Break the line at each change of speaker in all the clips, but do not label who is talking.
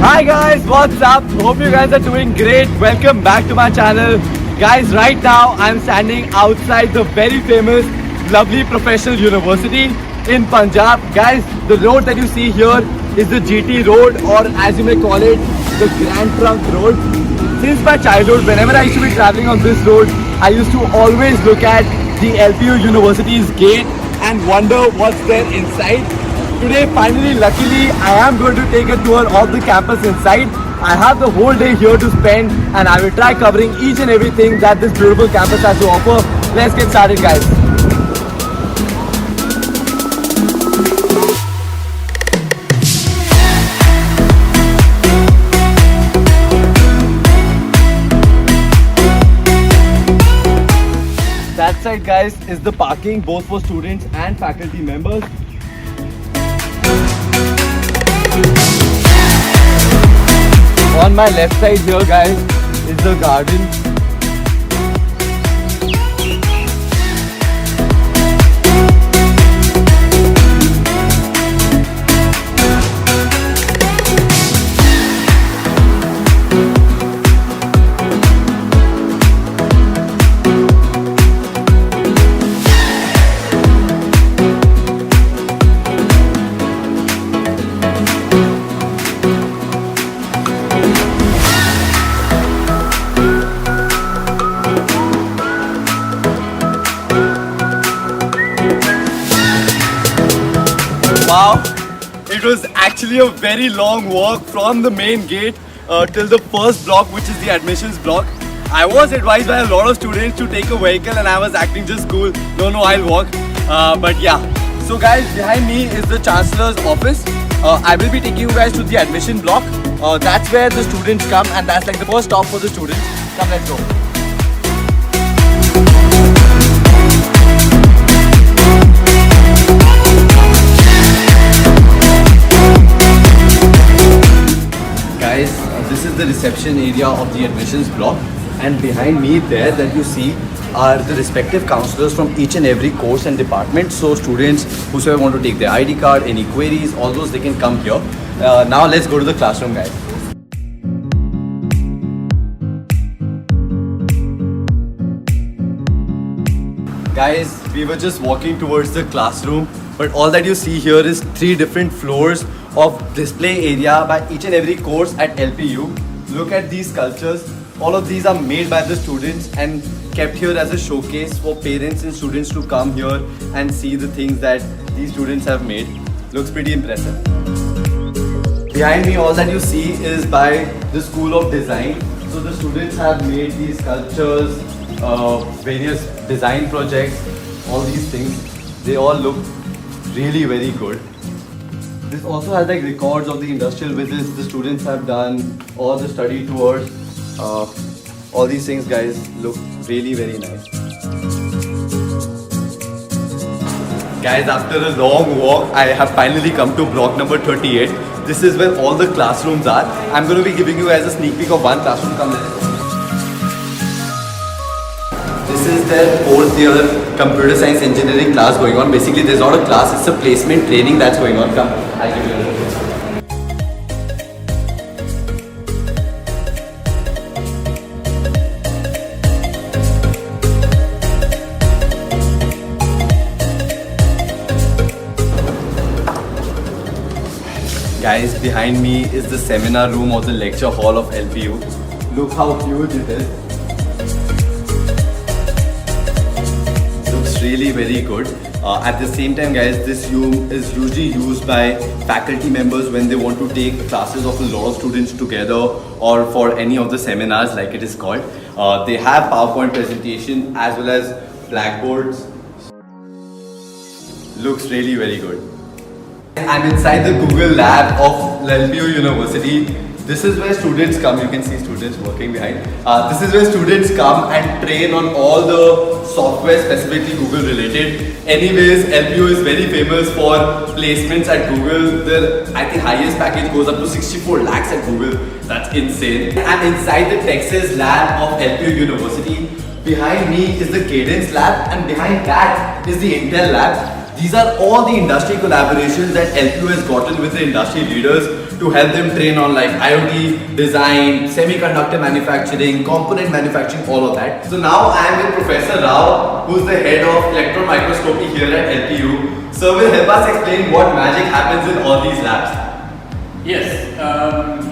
Hi guys, what's up? Hope you guys are doing great. Welcome back to my channel. Guys, right now I'm standing outside the very famous, lovely professional university in Punjab. Guys, the road that you see here is the GT road, or as you may call it, the Grand Trunk Road. Since my childhood, whenever I used to be traveling on this road, I used to always look at the LPU University's gate and wonder what's there inside. Today, finally, luckily, I am going to take a tour of the campus inside. I have the whole day here to spend and I will try covering each and everything that this beautiful campus has to offer. Let's get started, guys. That side, guys, is the parking both for students and faculty members. On my left side here, guys, is the garden. Wow, it was actually a very long walk from the main gate till the first block, which is the admissions block. I was advised by a lot of students to take a vehicle and I was acting just cool. No, I'll walk. But yeah. So guys, behind me is the Chancellor's office. I will be taking you guys to the admission block. That's where the students come and that's like the first stop for the students. Come, let's go. Guys, this is the reception area of the admissions block, and behind me there that you see are the respective counselors from each and every course and department. So students whosoever want to take their ID card, any queries, all those, they can come here. Now let's go to the classroom, guys. Guys, we were just walking towards the classroom, but all that you see here is 3 different floors of display area by each and every course at LPU. Look at these sculptures. All of these are made by the students and kept here as a showcase for parents and students to come here and see the things that these students have made. Looks pretty impressive. Behind me, all that you see is by the School of Design. So the students have made these sculptures, various design projects, all these things. They all look really very good. This also has like records of the industrial visits the students have done, or the study tours. All these things, guys, look really very nice. Guys, after a long walk, I have finally come to block number 38. This is where all the classrooms are. I'm going to be giving you guys a sneak peek of one classroom. Come, let's go. This is their 4th year computer science engineering class going on. Basically, there's not a class, it's a placement training that's going on. Come, I'll give you a look. Guys, behind me is the seminar room or the lecture hall of LPU. Look how huge it is. Looks really very good. At the same time, guys, this room is usually used by faculty members when they want to take classes of a lot of students together or for any of the seminars, like it is called. They have PowerPoint presentation as well as blackboards. Looks really very good. I'm inside the Google Lab of LPU University. This is where students come. You can see students working behind. This is where students come and train on all the software specifically Google related. Anyways, LPU is very famous for placements at Google. The I think highest package goes up to 64 lakhs at Google. That's insane. I'm inside the Texas lab of LPU University. Behind me is the Cadence Lab, and behind that is the Intel Lab. These are all the industry collaborations that LPU has gotten with the industry leaders to help them train on like IoT design, semiconductor manufacturing, component manufacturing, all of that. So now I am with Professor Rao, who is the head of electron microscopy here at LPU. Sir will help us explain what magic happens in all these labs.
Yes,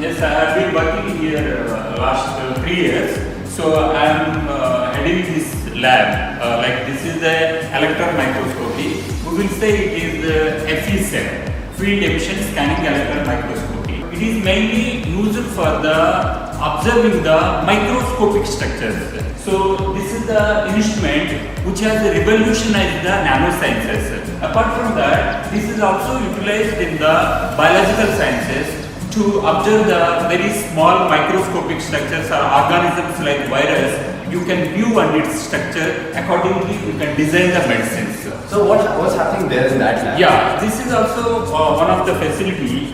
yes, I have been working here last 3 years. So I am heading this lab. Like this is the electron microscopy. We will say it is the FESEM, Field Emission Scanning Electron Microscopy. It is mainly used for the observing the microscopic structures. So this is the instrument which has revolutionized the nanosciences. Apart from that, this is also utilized in the biological sciences to observe the very small microscopic structures or organisms like virus. You can view on its structure, accordingly you can design the medicines.
So what's happening there in that lab?
Yeah, this is also one of the facility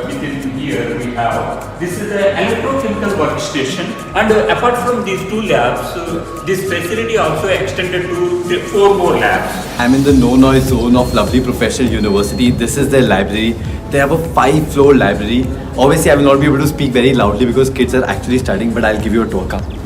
within here we have. This is an electrochemical workstation, and apart from these 2 labs, this facility also extended to 4 more labs.
I'm in the no noise zone of lovely professional university. This is their library. They have a 5-floor library. Obviously I will not be able to speak very loudly because kids are actually studying, but I'll give you a tour. Come.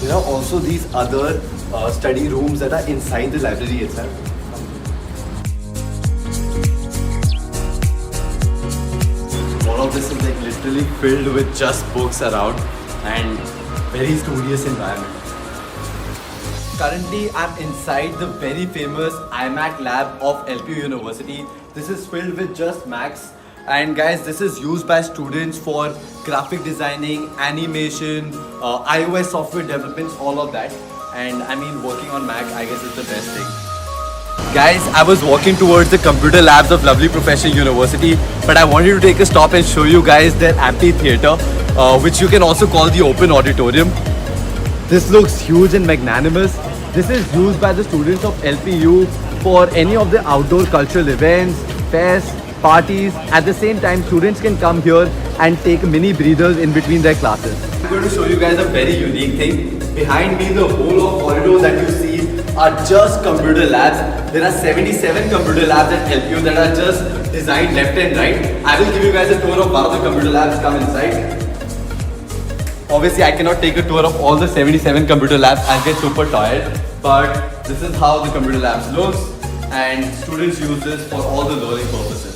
There are also these other study rooms that are inside the library itself. All of this is like literally filled with just books around and very studious environment. Currently, I'm inside the very famous IMAC Lab of LPU University. This is filled with just Macs. And guys, this is used by students for graphic designing, animation, iOS software developments, all of that. And I mean, working on Mac, I guess it's the best thing. Guys, I was walking towards the computer labs of lovely professional university, but I wanted to take a stop and show you guys their amphitheatre, which you can also call the open auditorium. This looks huge and magnanimous. This is used by the students of LPU for any of the outdoor cultural events, fairs, parties. At the same time, students can come here and take mini breathers in between their classes. I'm going to show you guys a very unique thing. Behind me, the whole of corridor that you see are just computer labs. There are 77 computer labs at LPU that are just designed left and right. I will give you guys a tour of one of the computer labs. Come inside. Obviously, I cannot take a tour of all the 77 computer labs. I'll get super tired. But this is how the computer labs looks, and students use this for all the learning purposes.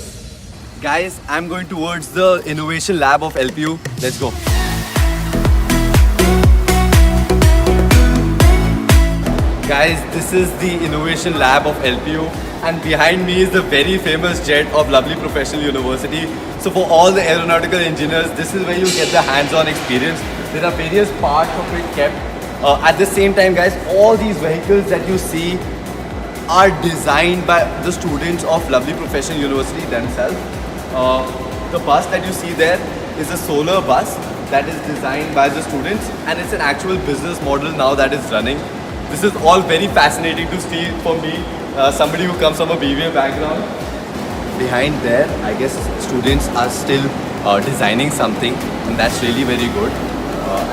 Guys, I'm going towards the Innovation Lab of LPU. Let's go. Guys, this is the Innovation Lab of LPU, and behind me is the very famous jet of lovely professional university. So for all the aeronautical engineers, this is where you get the hands-on experience. There are various parts of it kept. At the same time, guys, all these vehicles that you see are designed by the students of lovely professional university themselves. The bus that you see there is a solar bus that is designed by the students, and it's an actual business model now that is running. This is all very fascinating to see for me, somebody who comes from a BBA background. Behind there, I guess students are still designing something, and that's really very good.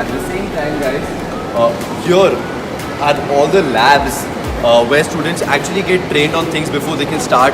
At the same time, guys, here are all the labs where students actually get trained on things before they can start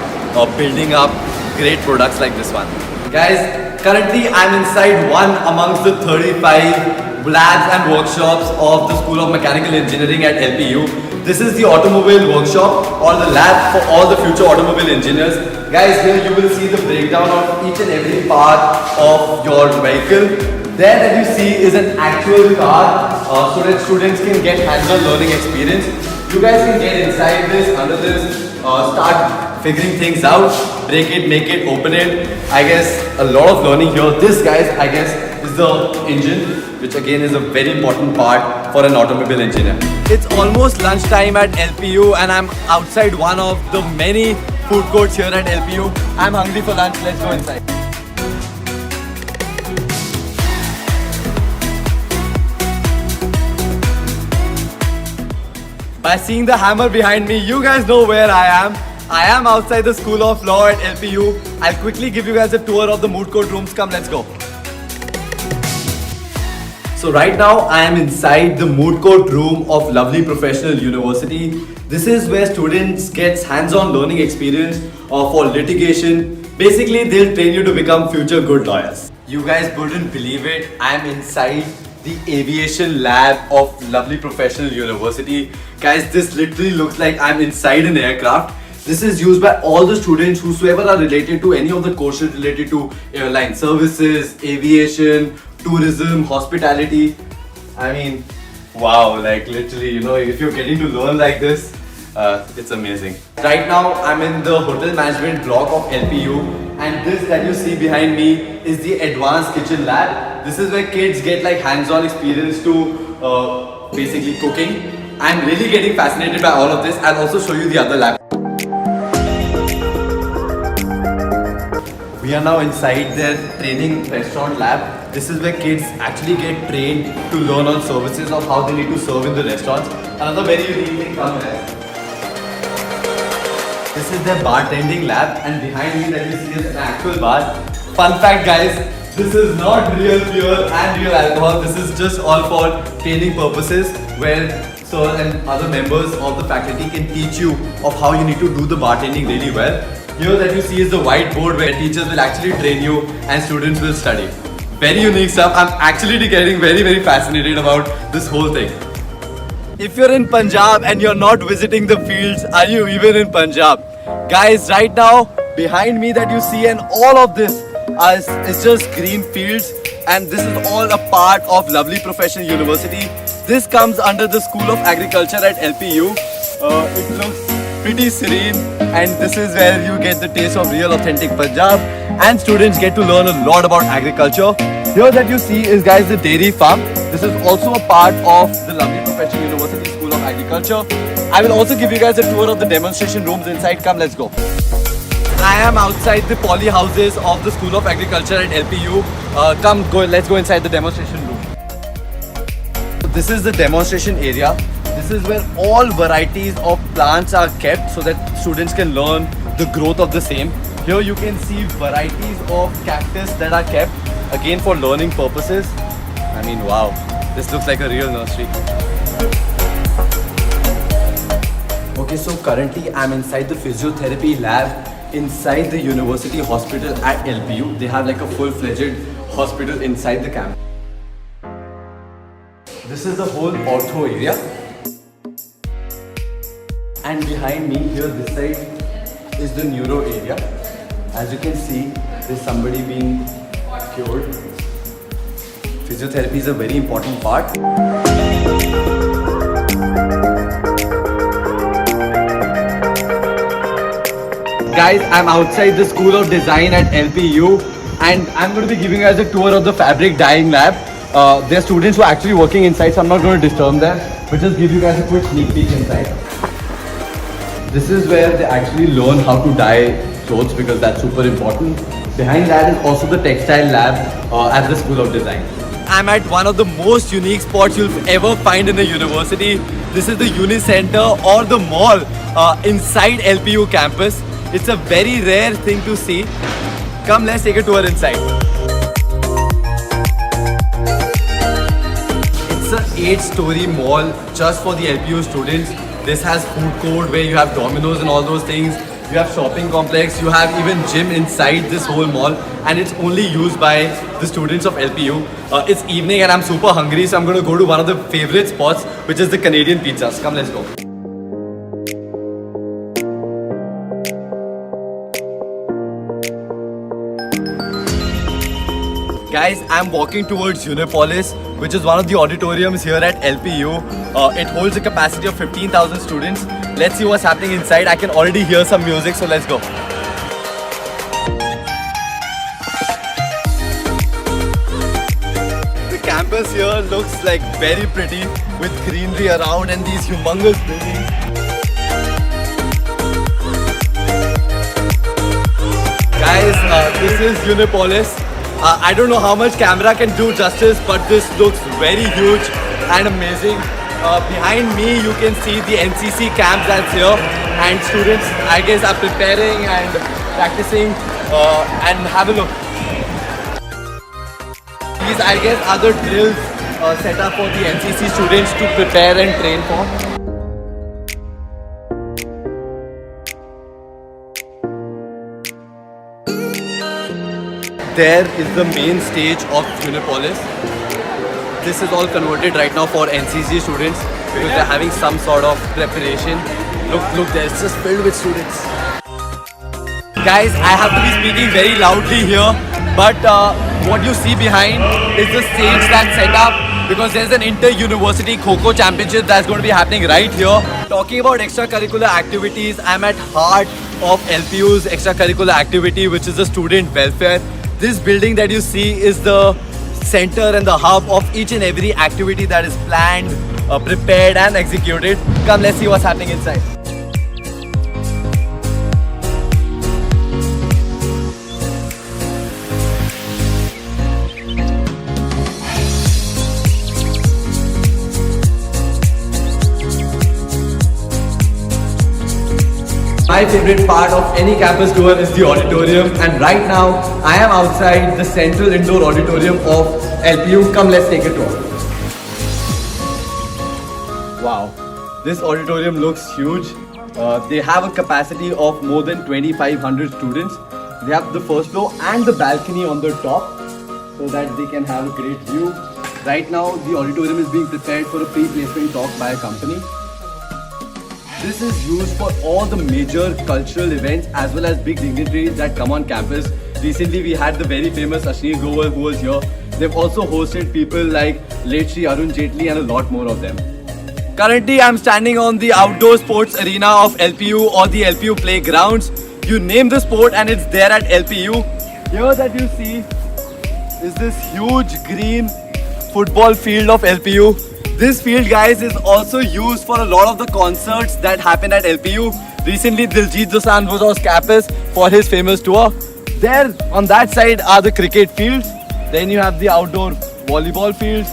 building up great products like this one. Guys, currently I'm inside one amongst the 35 labs and workshops of the School of Mechanical Engineering at LPU. This is the automobile workshop or the lab for all the future automobile engineers. Guys, here you will see the breakdown of each and every part of your vehicle. There that you see is an actual car so that students can get hands-on learning experience. You guys can get inside this, under this, start figuring things out, break it, make it, open it. I guess a lot of learning here. This, guys, I guess is the engine, which again is a very important part for an automobile engineer. It's almost lunchtime at LPU and I'm outside one of the many food courts here at LPU. I'm hungry for lunch. Let's go inside. By seeing the hammer behind me, you guys know where I am. I am outside the School of Law at LPU. I'll quickly give you guys a tour of the Moot court rooms. Come, let's go. So right now I am inside the Moot court room of Lovely Professional University. This is where students get hands-on learning experience for litigation. Basically, they'll train you to become future good lawyers. You guys wouldn't believe it. I am inside the Aviation Lab of Lovely Professional University. Guys, this literally looks like I'm inside an aircraft. This is used by all the students whosoever are related to any of the courses related to airline services, aviation, tourism, hospitality. I mean, wow, like literally, you know, if you're getting to learn like this, it's amazing. Right now, I'm in the hotel management block of LPU, and this that you see behind me is the advanced kitchen lab. This is where kids get like hands-on experience to basically cooking. I'm really getting fascinated by all of this. I'll also show you the other lab. We are now inside their training restaurant lab. This is where kids actually get trained to learn on services of how they need to serve in the restaurants. Another very unique thing comes here. This is their bartending lab, and behind me that you see is an actual bar. Fun fact guys, this is not real beer and real alcohol. This is just all for training purposes where Sir and other members of the faculty can teach you of how you need to do the bartending really well. Here that you see is the whiteboard where teachers will actually train you and students will study. Very unique stuff. I'm actually getting very fascinated about this whole thing. If you're in Punjab and you're not visiting the fields, are you even in Punjab? Guys, right now behind me that you see and all of this is just green fields, and this is all a part of Lovely Professional University. This comes under the School of Agriculture at LPU. It looks pretty serene, and this is where you get the taste of real authentic Punjab, and students get to learn a lot about agriculture. Here that you see is guys the dairy farm. This is also a part of the Lovely Professional University School of Agriculture. I will also give you guys a tour of the demonstration rooms inside. Come, let's go. I am outside the poly houses of the School of Agriculture at LPU. Let's go inside the demonstration room. This is the demonstration area. This is where all varieties of plants are kept so that students can learn the growth of the same. Here you can see varieties of cactus that are kept again for learning purposes. I mean, wow, this looks like a real nursery. Okay, so currently I'm inside the Physiotherapy Lab inside the University Hospital at LPU. They have like a full-fledged hospital inside the campus. This is the whole ortho area. And behind me here, this side is the neuro area. As you can see, there's somebody being cured. Physiotherapy is a very important part. Guys, I'm outside the School of Design at LPU, and I'm going to be giving you guys a tour of the fabric dyeing lab. There are students who are actually working inside, so I'm not going to disturb them, but just give you guys a quick sneak peek inside. This is where they actually learn how to dye clothes, because that's super important. Behind that is also the textile lab at the School of Design. I'm at one of the most unique spots you'll ever find in a university. This is the Uni Center or the mall inside LPU campus. It's a very rare thing to see. Come, let's take a tour inside. It's an 8-story mall just for the LPU students. This has food court where you have Domino's and all those things. You have shopping complex. You have even gym inside this whole mall, and it's only used by the students of LPU. It's evening and I'm super hungry, so I'm going to go to one of the favorite spots, which is the Canadian pizzas. Come, let's go. Guys, I'm walking towards Unipolis, which is one of the auditoriums here at LPU. It holds a capacity of 15,000 students. Let's see what's happening inside. I can already hear some music, so let's go. The campus here looks like very pretty with greenery around and these humongous buildings. Guys, this is Unipolis. I don't know how much camera can do justice, but this looks very huge and amazing. Behind me you can see the NCC camp that's here, and students I guess are preparing and practicing, and have a look. These I guess are the drills set up for the NCC students to prepare and train for. There is the main stage of Unipolis. This is all converted right now for NCC students because they're having some sort of preparation. Look, there, it's just filled with students. Guys, I have to be speaking very loudly here, but what you see behind is the stage that's set up because there's an inter-university Kho championship that's going to be happening right here. Talking about extracurricular activities, I'm at heart of LPU's extracurricular activity, which is the student welfare. This building that you see is the center and the hub of each and every activity that is planned, prepared and executed. Come, let's see what's happening inside. My favorite part of any campus tour is the auditorium, and right now I am outside the central indoor auditorium of LPU. Come, let's take a tour. Wow, this auditorium looks huge. They have a capacity of more than 2,500 students. They have the first floor and the balcony on the top so that they can have a great view. Right now the auditorium is being prepared for a pre-placement talk by a company. This is used for all the major cultural events as well as big dignitaries that come on campus. Recently we had the very famous Ashneer Grover who was here. They've also hosted people like late Shri Arun Jaitley and a lot more of them. Currently I'm standing on the outdoor sports arena of LPU or the LPU playgrounds. You name the sport and it's there at LPU. Here that you see is this huge green football field of LPU. This field, guys, is also used for a lot of the concerts that happen at LPU. Recently, Diljit Dosanjh was on campus for his famous tour. There, on that side, are the cricket fields. Then you have the outdoor volleyball fields.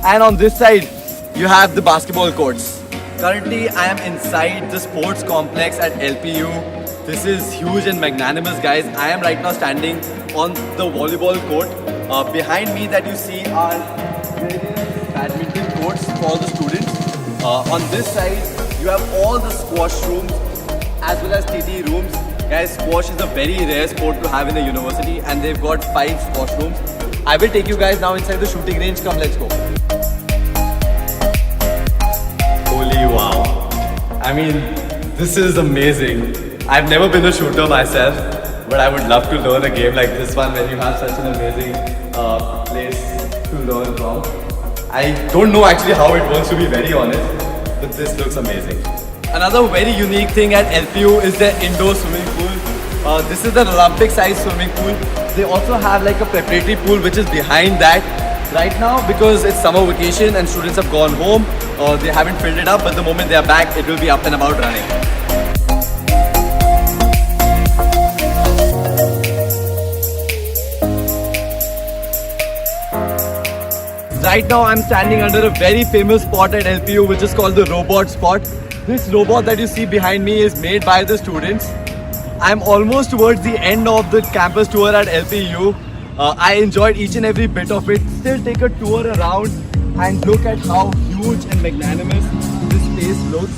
And on this side, you have the basketball courts. Currently, I am inside the sports complex at LPU. This is huge and magnanimous, guys. I am right now standing on the volleyball court. Behind me that you see are various badminton courts for the students. On this side, you have all the squash rooms as well as TT rooms. Guys, squash is a very rare sport to have in a university and they've got 5 squash rooms. I will take you guys now inside the shooting range. Come, let's go. Holy wow. I mean, this is amazing. I've never been a shooter myself, but I would love to learn a game like this one when you have such an amazing place to learn from. I don't know actually how it works, to be very honest, but this looks amazing. Another very unique thing at LPU is their indoor swimming pool. This is an Olympic sized swimming pool. They also have like a preparatory pool which is behind that. Right now, because it's summer vacation and students have gone home, they haven't filled it up, but the moment they are back, it will be up and about running. Right now I'm standing under a very famous spot at LPU which is called the robot spot. This robot that you see behind me is made by the students. I'm almost towards the end of the campus tour at LPU. I enjoyed each and every bit of it. Still take a tour around and look at how huge and magnanimous this place looks.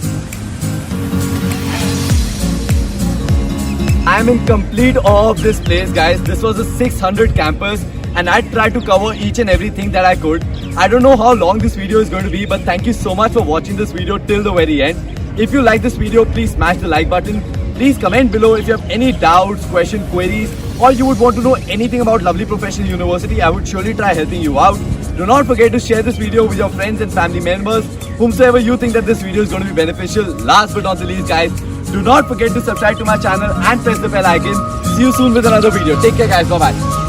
I'm in complete awe of this place, guys. This was a 600 campus and I tried to cover each and everything that I could. I don't know how long this video is going to be, but thank you so much for watching this video till the very end. If you like this video, please smash the like button. Please comment below if you have any doubts, questions, queries, or you would want to know anything about Lovely Professional University. I would surely try helping you out. Do not forget to share this video with your friends and family members, whomsoever you think that this video is going to be beneficial. Last but not the least, guys, do not forget to subscribe to my channel and press the bell icon. See you soon with another video. Take care, guys. Bye-bye.